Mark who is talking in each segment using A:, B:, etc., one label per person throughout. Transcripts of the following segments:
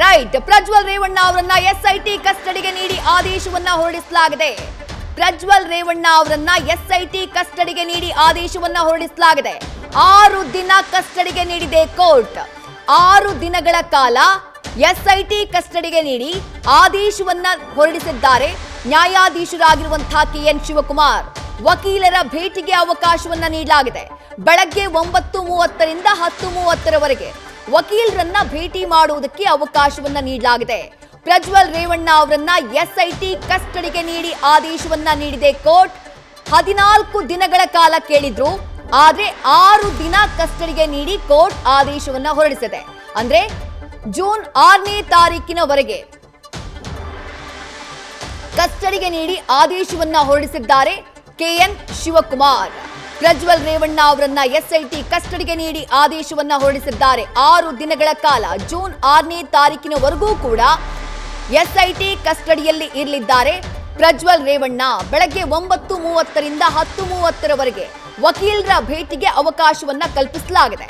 A: Right, Prajwal Revanna ಅವರನ್ನ SIT ಕಸ್ಟಡಿಗೆ ನೀಡಿ ಆದೇಶವನ್ನ ಹೊರಡಿಸಲಾಗಿದೆ. ಪ್ರಜ್ವಲ್ ರೇವಣ್ಣ ಅವರನ್ನ ಎಸ್ಐಟಿ ಕಸ್ಟಡಿಗೆ ನೀಡಿ ಆದೇಶವನ್ನ ಹೊರಡಿಸಲಾಗಿದೆ. 6 ದಿನ ಕಸ್ಟಡಿಗೆ ನೀಡಿದೆ ಕೋರ್ಟ್. 6 ದಿನಗಳ ಕಾಲ ಎಸ್ಐಟಿ ಕಸ್ಟಡಿಗೆ ನೀಡಿ ಆದೇಶವನ್ನ ಹೊರಡಿಸಿದ್ದಾರೆ ನ್ಯಾಯಾಧೀಶರಾಗಿರುವಂತಹ ಕೆಎನ್ ಶಿವಕುಮಾರ್. ವಕೀಲರ ಭೇಟಿಗೆ ಅವಕಾಶವನ್ನ ನೀಡಲಾಗಿದೆ. ಬೆಳಗ್ಗೆ 9:30 ರಿಂದ 10:30 ವಕೀಲರನ್ನ ಭೇಟಿ ಮಾಡುವುದಕ್ಕೆ ಅವಕಾಶವನ್ನ ನೀಡಲಾಗಿದೆ. ಪ್ರಜ್ವಲ್ ರೇವಣ್ಣ ಅವರನ್ನ ಎಸ್ಐಟಿ ಕಸ್ಟಡಿಗೆ ನೀಡಿ ಆದೇಶವನ್ನ ನೀಡಿದೆ ಕೋರ್ಟ್. 14 ದಿನಗಳ ಕಾಲ ಕೇಳಿದ್ರು, ಆದ್ರೆ 6 ದಿನ ಕಸ್ಟಡಿಗೆ ನೀಡಿ ಕೋರ್ಟ್ ಆದೇಶವನ್ನ ಹೊರಡಿಸಿದೆ. ಅಂದ್ರೆ ಜೂನ್ 6ನೇ ತಾರೀಕಿನವರೆಗೆ ಕಸ್ಟಡಿಗೆ ನೀಡಿ ಆದೇಶವನ್ನ ಹೊರಡಿಸಿದ್ದಾರೆ ಕೆಎನ್ ಶಿವಕುಮಾರ್. ಪ್ರಜ್ವಲ್ ರೇವಣ್ಣ ಅವರನ್ನ ಎಸ್ಐಟಿ ಕಸ್ಟಡಿಗೆ ನೀಡಿ ಆದೇಶವನ್ನ ಹೊರಡಿಸಿದ್ದಾರೆ. 6 ದಿನಗಳ ಕಾಲ ಜೂನ್ 6ನೇ ತಾರೀಕಿನವರೆಗೂ ಕೂಡ ಎಸ್ಐಟಿ ಕಸ್ಟಡಿಯಲ್ಲಿ ಇರಲಿದ್ದಾರೆ ಪ್ರಜ್ವಲ್ ರೇವಣ್ಣ. ಬೆಳಗ್ಗೆ 9:30 ರಿಂದ 10:30 ವಕೀಲರ ಭೇಟಿಗೆ ಅವಕಾಶವನ್ನ ಕಲ್ಪಿಸಲಾಗಿದೆ.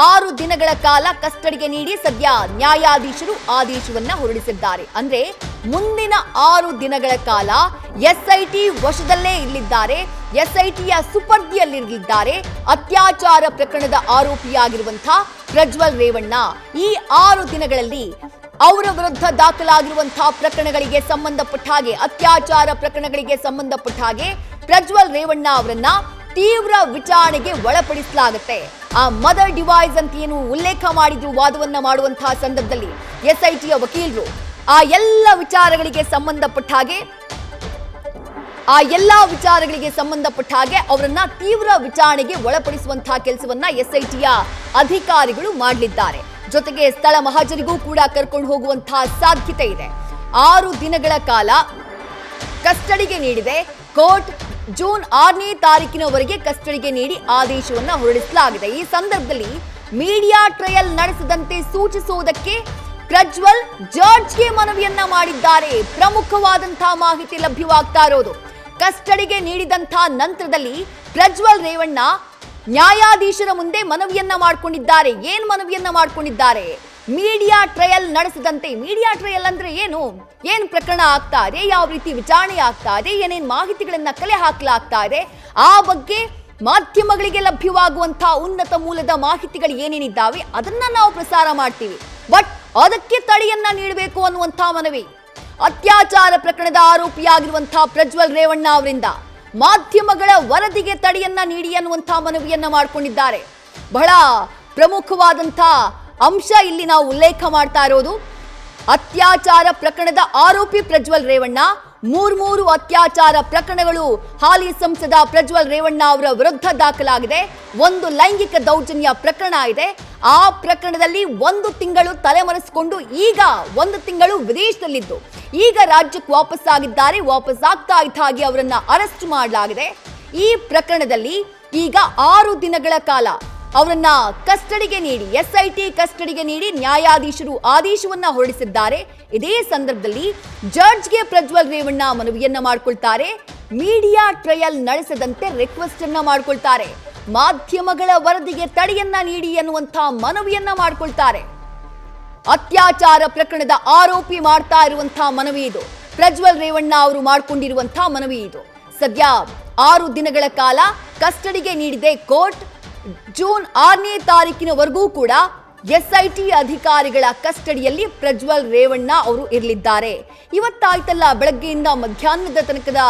A: 6 ದಿನಗಳ ಕಾಲ ಕಸ್ಟಡಿಗೆ ನೀಡಿ ಸದ್ಯ ನ್ಯಾಯಾಧೀಶರು ಆದೇಶವನ್ನ ಹೊರಡಿಸಿದ್ದಾರೆ. ಅಂದ್ರೆ ಮುಂದಿನ 6 ದಿನಗಳ ಕಾಲ ಎಸ್ಐಟಿ ವಶದಲ್ಲೇ ಇರಲಿದ್ದಾರೆ, ಎಸ್ಐಟಿಯ ಸುಪರ್ದಿಯಲ್ಲಿರಲಿದ್ದಾರೆ ಅತ್ಯಾಚಾರ ಪ್ರಕರಣದ ಆರೋಪಿಯಾಗಿರುವಂತಹ ಪ್ರಜ್ವಲ್ ರೇವಣ್ಣ. ಈ 6 ದಿನಗಳಲ್ಲಿ ಅವರ ವಿರುದ್ಧ ದಾಖಲಾಗಿರುವಂತಹ ಪ್ರಕರಣಗಳಿಗೆ ಸಂಬಂಧಪಟ್ಟ ಹಾಗೆ, ಅತ್ಯಾಚಾರ ಪ್ರಕರಣಗಳಿಗೆ ಸಂಬಂಧಪಟ್ಟ ಹಾಗೆ ಪ್ರಜ್ವಲ್ ರೇವಣ್ಣ ಅವರನ್ನ ತೀವ್ರ ವಿಚಾರಣೆಗೆ ಒಳಪಡಿಸಲಾಗುತ್ತೆ. ಆ ಮದರ್ ಡಿವೈಸ್ ಅಂತ ಏನು ಉಲ್ಲೇಖ ಮಾಡಿದ್ರು ವಾದವನ್ನ ಮಾಡುವಂತಹ ಸಂದರ್ಭದಲ್ಲಿ ಎಸ್ಐಟಿಯ ವಕೀಲರು ಆ ಎಲ್ಲ ವಿಚಾರಗಳಿಗೆ ಸಂಬಂಧಪಟ್ಟ ಹಾಗೆ ಅವರನ್ನ ತೀವ್ರ ವಿಚಾರಣೆಗೆ ಒಳಪಡಿಸುವಂತಹ ಕೆಲಸವನ್ನ ಎಸ್ಐಟಿಯ ಅಧಿಕಾರಿಗಳು ಮಾಡಲಿದ್ದಾರೆ. ಜೊತೆಗೆ ಸ್ಥಳ ಮಹಾಜರಿಗೂ ಕೂಡ ಕರ್ಕೊಂಡು ಹೋಗುವಂತಹ ಸಾಧ್ಯತೆ ಇದೆ. 6 ದಿನಗಳ ಕಾಲ ಕಸ್ಟಡಿಗೆ ನೀಡಿದೆ ಕೋರ್ಟ್. ಜೂನ್ 6ನೇ ತಾರೀಕಿನವರೆಗೆ ಕಸ್ಟಡಿಗೆ ನೀಡಿ ಆದೇಶವನ್ನ ಹೊರಡಿಸಲಾಗಿದೆ. ಈ ಸಂದರ್ಭದಲ್ಲಿ ಮೀಡಿಯಾ ಟ್ರಯಲ್ ನಡೆಸದಂತೆ ಸೂಚಿಸುವುದಕ್ಕೆ ಪ್ರಜ್ವಲ್ ಜಡ್ಜ್ಗೆ ಮನವಿಯನ್ನ ಮಾಡಿದ್ದಾರೆ. ಪ್ರಮುಖವಾದಂತಹ ಮಾಹಿತಿ ಲಭ್ಯವಾಗ್ತಾ ಇರೋದು, ಕಸ್ಟಡಿಗೆ ನೀಡಿದಂತಹ ನಂತರದಲ್ಲಿ ಪ್ರಜ್ವಲ್ ರೇವಣ್ಣ ನ್ಯಾಯಾಧೀಶರ ಮುಂದೆ ಮನವಿಯನ್ನ ಮಾಡಿಕೊಂಡಿದ್ದಾರೆ. ಏನ್ ಮನವಿಯನ್ನ ಮಾಡಿಕೊಂಡಿದ್ದಾರೆ? ಮೀಡಿಯಾ ಟ್ರಯಲ್ ನಡೆಸದಂತೆ. ಮೀಡಿಯಾ ಟ್ರಯಲ್ ಅಂದ್ರೆ ಏನ್ ಪ್ರಕರಣ ಆಗ್ತಾ ಇದೆ, ಯಾವ ರೀತಿ ವಿಚಾರಣೆ ಆಗ್ತಾ ಇದೆ, ಏನೇನ್ ಮಾಹಿತಿಗಳನ್ನ ಕಲೆ ಹಾಕಲಾಗ್ತಾ ಇದೆ, ಆ ಬಗ್ಗೆ ಮಾಧ್ಯಮಗಳಿಗೆ ಲಭ್ಯವಾಗುವಂತಹ ಉನ್ನತ ಮೂಲದ ಮಾಹಿತಿಗಳು ಏನೇನಿದ್ದಾವೆ ಅದನ್ನ ನಾವು ಪ್ರಸಾರ ಮಾಡ್ತೀವಿ. ಬಟ್ ಅದಕ್ಕೆ ತಡೆಯನ್ನ ನೀಡಬೇಕು ಅನ್ನುವಂತಹ ಮನವಿ ಅತ್ಯಾಚಾರ ಪ್ರಕರಣದ ಆರೋಪಿಯಾಗಿರುವಂತಹ ಪ್ರಜ್ವಲ್ ರೇವಣ್ಣ ಅವರಿಂದ ಮಾಧ್ಯಮಗಳ ವರದಿಗೆ ತಡೆಯನ್ನ ನೀಡಿ ಅನ್ನುವಂತಹ ಮನವಿಯನ್ನ ಮಾಡಿಕೊಂಡಿದ್ದಾರೆ. ಬಹಳ ಪ್ರಮುಖವಾದಂತಹ ಅಂಶ ಇಲ್ಲಿ ನಾವು ಉಲ್ಲೇಖ ಮಾಡ್ತಾ ಇರೋದು, ಅತ್ಯಾಚಾರ ಪ್ರಕರಣದ ಆರೋಪಿ ಪ್ರಜ್ವಲ್ ರೇವಣ್ಣ. 3 ಅತ್ಯಾಚಾರ ಪ್ರಕರಣಗಳು ಹಾಲಿ ಸಂಸದ ಪ್ರಜ್ವಲ್ ರೇವಣ್ಣ ಅವರ ವಿರುದ್ಧ ದಾಖಲಾಗಿದೆ. 1 ಲೈಂಗಿಕ ದೌರ್ಜನ್ಯ ಪ್ರಕರಣ ಇದೆ. ಆ ಪ್ರಕರಣದಲ್ಲಿ 1 ತಿಂಗಳು ತಲೆಮರೆಸಿಕೊಂಡು ಈಗ 1 ತಿಂಗಳು ವಿದೇಶದಲ್ಲಿದ್ದು ಈಗ ರಾಜ್ಯಕ್ಕೆ ವಾಪಸ್ ಆಗಿದ್ದಾರೆ. ವಾಪಸ್ ಆಗ್ತಾ ಇದ್ದ ಹಾಗೆ ಅವರನ್ನ ಅರೆಸ್ಟ್ ಮಾಡಲಾಗಿದೆ. ಈ ಪ್ರಕರಣದಲ್ಲಿ ಈಗ 6 ದಿನಗಳ ಕಾಲ ಅವರನ್ನ ಕಸ್ಟಡಿಗೆ ನೀಡಿ ಎಸ್ಐಟಿ ಕಸ್ಟಡಿಗೆ ನೀಡಿ ನ್ಯಾಯಾಧೀಶರು ಆದೇಶವನ್ನ ಹೊರಡಿಸಿದ್ದಾರೆ. ಇದೇ ಸಂದರ್ಭದಲ್ಲಿ ಜಡ್ಜ್ಗೆ ಪ್ರಜ್ವಲ್ ರೇವಣ್ಣ ಮನವಿಯನ್ನ ಮಾಡಿಕೊಳ್ತಾರೆ. ಮೀಡಿಯಾ ಟ್ರಯಲ್ ನಡೆಸದಂತೆ ರಿಕ್ವೆಸ್ಟ್ ಅನ್ನ ಮಾಡಿಕೊಳ್ತಾರೆ. ಮಾಧ್ಯಮಗಳ ವರದಿಗೆ ತಡೆಯನ್ನ ನೀಡಿ ಎನ್ನುವಂತಹ ಮನವಿಯನ್ನ ಮಾಡಿಕೊಳ್ತಾರೆ. ಅತ್ಯಾಚಾರ ಪ್ರಕರಣದ ಆರೋಪಿ ಮಾಡ್ತಾ ಇರುವಂತಹ ಮನವಿ ಇದು. ಪ್ರಜ್ವಲ್ ರೇವಣ್ಣ ಅವರು ಮಾಡಿಕೊಂಡಿರುವಂತಹ ಮನವಿ ಇದು. ಸದ್ಯ 6 ದಿನಗಳ ಕಾಲ ಕಸ್ಟಡಿಗೆ ನೀಡಿದೆ ಕೋರ್ಟ್. ಜೂನ್ 6ನೇ ತಾರೀಕಿನವರೆಗೂ ಕೂಡ ಎಸ್ಐಟಿ ಅಧಿಕಾರಿಗಳ ಕಸ್ಟಡಿಯಲ್ಲಿ ಪ್ರಜ್ವಲ್ ರೇವಣ್ಣ ಅವರು ಇರಲಿದ್ದಾರೆ. ಇವತ್ತಾಯ್ತಲ್ಲ ಬೆಳಗ್ಗೆಯಿಂದ ಮಧ್ಯಾಹ್ನದ ತನಕದ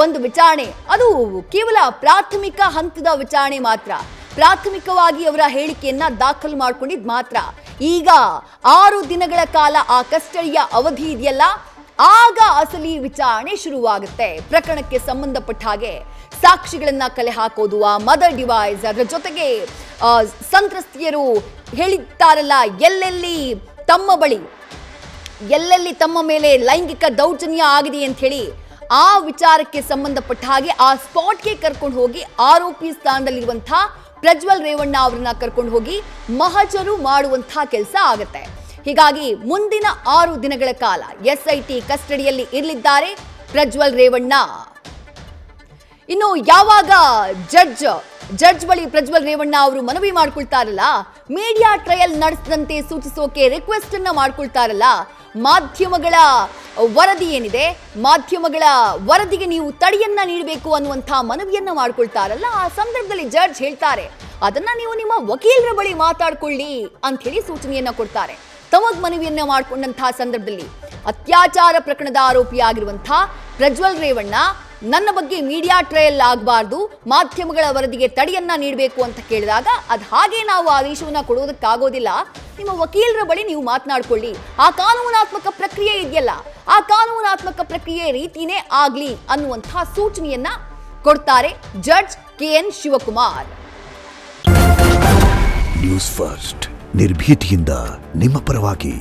A: ಒಂದು ವಿಚಾರಣೆ, ಅದು ಕೇವಲ ಪ್ರಾಥಮಿಕ ಹಂತದ ವಿಚಾರಣೆ ಮಾತ್ರ. ಪ್ರಾಥಮಿಕವಾಗಿ ಅವರ ಹೇಳಿಕೆಯನ್ನ ದಾಖಲು ಮಾಡಿಕೊಂಡಿದ್ ಮಾತ್ರ. ಈಗ 6 ದಿನಗಳ ಕಾಲ ಆ ಕಸ್ಟಡಿಯ ಅವಧಿ ಇದೆಯಲ್ಲ, ಆಗ ಅಸಲಿ ವಿಚಾರಣೆ ಶುರುವಾಗುತ್ತೆ. ಪ್ರಕರಣಕ್ಕೆ ಸಂಬಂಧಪಟ್ಟ ಹಾಗೆ ಸಾಕ್ಷಿಗಳನ್ನ ಕಲೆ ಹಾಕೋದು, ಆ ಮದರ್ ಡಿವೈಸ್, ಅದರ ಜೊತೆಗೆ ಸಂತ್ರಸ್ತಿಯರು ಹೇಳಿದ್ದಾರಲ್ಲ ಎಲ್ಲೆಲ್ಲಿ ತಮ್ಮ ಮೇಲೆ ಲೈಂಗಿಕ ದೌರ್ಜನ್ಯ ಆಗಿದೆ ಅಂತ ಹೇಳಿ, ಆ ವಿಚಾರಕ್ಕೆ ಸಂಬಂಧಪಟ್ಟ ಹಾಗೆ ಆ ಸ್ಪಾಟ್ಗೆ ಕರ್ಕೊಂಡು ಹೋಗಿ ಆರೋಪಿ ಸ್ಥಾನದಲ್ಲಿರುವಂತಹ ಪ್ರಜ್ವಲ್ ರೇವಣ್ಣ ಅವರನ್ನ ಕರ್ಕೊಂಡು ಹೋಗಿ ಮಹಜರು ಮಾಡುವಂತಹ ಕೆಲಸ ಆಗುತ್ತೆ. ಹೀಗಾಗಿ ಮುಂದಿನ 6 ದಿನಗಳ ಕಾಲ ಎಸ್ಐಟಿ ಕಸ್ಟಡಿಯಲ್ಲಿ ಇರಲಿದ್ದಾರೆ ಪ್ರಜ್ವಲ್ ರೇವಣ್ಣ. ಇನ್ನು ಯಾವಾಗ ಜಡ್ಜ್ ಜಡ್ಜ್ ಬಳಿ ಪ್ರಜ್ವಲ್ ರೇವಣ್ಣ ಅವರು ಮನವಿ ಮಾಡ್ಕೊಳ್ತಾರಲ್ಲ, ಮೀಡಿಯಾ ಟ್ರಯಲ್ ನಡೆಸದಂತೆ ಸೂಚಿಸೋಕೆ ರಿಕ್ವೆಸ್ಟ್ ಅನ್ನ ಮಾಡ್ಕೊಳ್ತಾರಲ್ಲ, ಮಾಧ್ಯಮಗಳ ವರದಿ ಏನಿದೆ, ಮಾಧ್ಯಮಗಳ ವರದಿಗೆ ನೀವು ತಡೆಯನ್ನ ನೀಡಬೇಕು ಅನ್ನುವಂಥ ಮನವಿಯನ್ನ ಮಾಡ್ಕೊಳ್ತಾರಲ್ಲ, ಆ ಸಂದರ್ಭದಲ್ಲಿ ಜಡ್ಜ್ ಹೇಳ್ತಾರೆ ಅದನ್ನ ನೀವು ನಿಮ್ಮ ವಕೀಲರ ಬಳಿ ಮಾತಾಡ್ಕೊಳ್ಳಿ ಅಂತ ಹೇಳಿ ಸೂಚನೆಯನ್ನ ಕೊಡ್ತಾರೆ. ತಮಗ್ ಮನವಿಯನ್ನ ಮಾಡಿಕೊಂಡಂತಹ ಸಂದರ್ಭದಲ್ಲಿ ಅತ್ಯಾಚಾರ ಪ್ರಕರಣದ ಆರೋಪಿಯಾಗಿರುವಂತಹ ಪ್ರಜ್ವಲ್ ರೇವಣ್ಣ ನನ್ನ ಬಗ್ಗೆ ಮೀಡಿಯಾ ಟ್ರಯಲ್ ಆಗಬಾರ್ದು, ಮಾಧ್ಯಮಗಳ ವರದಿಗೆ ತಡೆಯನ್ನ ನೀಡಬೇಕು ಅಂತ ಕೇಳಿದಾಗ ಅದು ಹಾಗೆ ನಾವು ಆದೇಶವನ್ನ ಕೊಡೋದಕ್ಕಾಗೋದಿಲ್ಲ, ನಿಮ್ಮ ವಕೀಲರ ಬಳಿ ನೀವು ಮಾತನಾಡ್ಕೊಳ್ಳಿ, ಆ ಕಾನೂನಾತ್ಮಕ ಪ್ರಕ್ರಿಯೆ ಇದೆಯಲ್ಲ, ಆ ಕಾನೂನಾತ್ಮಕ ಪ್ರಕ್ರಿಯೆ ರೀತಿನೇ ಆಗ್ಲಿ ಅನ್ನುವಂತಹ ಸೂಚನೆಯನ್ನ ಕೊಡ್ತಾರೆ judge KN Shivakumar.
B: News first ನಿರ್ಭೀತಿಯಿಂದ ನಿಮ್ಮ ಪರವಾಗಿ.